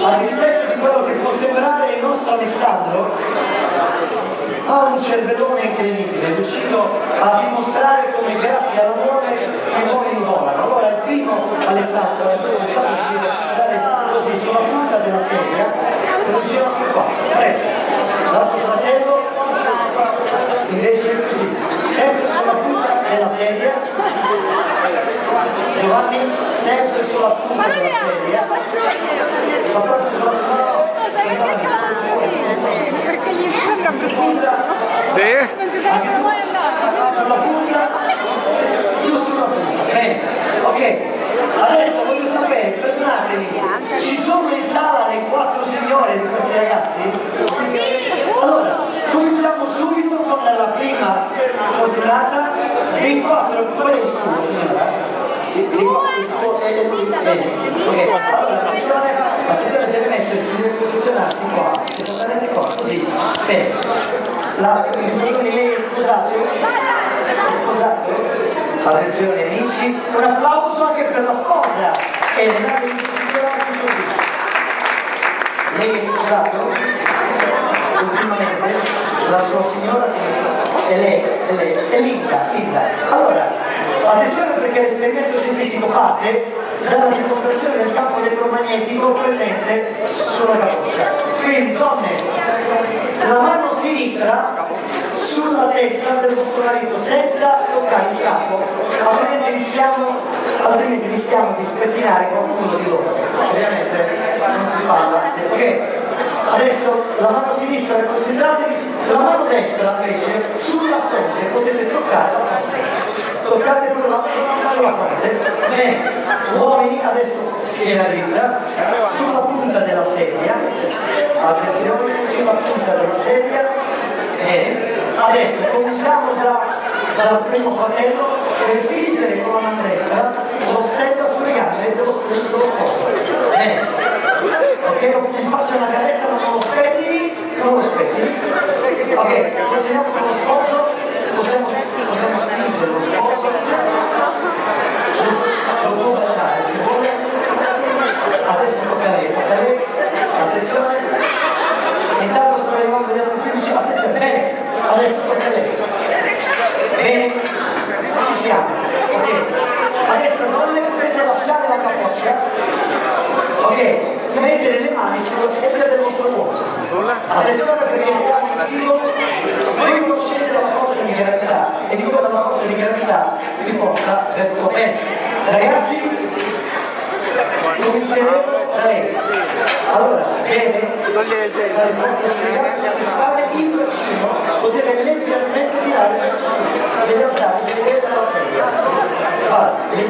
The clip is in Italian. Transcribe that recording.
a dispetto di quello che può sembrare, il nostro Alessandro ha un cervellone incredibile, è riuscito a dimostrare come grazie all'amore i uomini volano. Allora il primo Alessandro deve andare così sulla punta della sedia e lo gira qua, prego. L'altro fratello invece così, sempre sulla punta della sedia. Giovanni, sempre sulla punta della sedia. Ma proprio sulla punta. Perché gli sembra bruttino. Sì? Non ci sembra mai andare. Sulla punta, più sulla punta. Bene, ok. Adesso voglio sapere, perdonatemi, ci sono in sala le 4 signore di questi ragazzi? Sì. Allora, cominciamo subito con la prima fortunata dei 4. Qual è il suo, signora? Ok, allora attenzione, deve mettersi, deve posizionarsi qua, esattamente qua, così. Bene. Lei è sposato? Attenzione amici, un applauso anche per la sposa e le deve posizionarsi così. Lei è sposato? Ultimamente la sua signora è lei, è Linda. Allora, attenzione perché l'esperimento scientifico parte dalla dimostrazione del campo elettromagnetico presente sulla capoccia. Quindi donne, la mano sinistra sulla testa del vostro marito senza toccare il capo, altrimenti rischiamo di spettinare qualcuno di loro. Ovviamente non si parla. Ok? Adesso la mano sinistra, concentratevi, la mano destra invece sulla fronte, potete toccare la fronte. Toccate pure la fronte. Bene, uomini, adesso schiena dritta, sulla punta della sedia, attenzione, sulla punta della sedia. Bene, adesso cominciamo dal primo fratello per spingere con la mano destra lo stenda sulle gambe dello sposo. Bene. Ok, vi faccio una carezza, ma non lo spettini. Ok, continuiamo con lo sposo, possiamo spingere lo sposo, lo può baciare se vuole. Adesso tocca a lei, attenzione, intanto sto arrivando gli altri 15, attenzione, bene, adesso tocca a lei. Bene, ci siamo, ok, adesso non le potete lasciare la capoccia, ok. Mettere le mani sulla sedia del vostro uomo. Attenzione perché entriamo in vivo, voi conoscete la forza di gravità e di come la forza di gravità vi porta verso bene. Ragazzi, cominceremo da lei. Allora, deve fare forza sulle spalle, il persino lo deve leggermente tirare verso su, deve alzare, si vede dalla sedia. Vale, le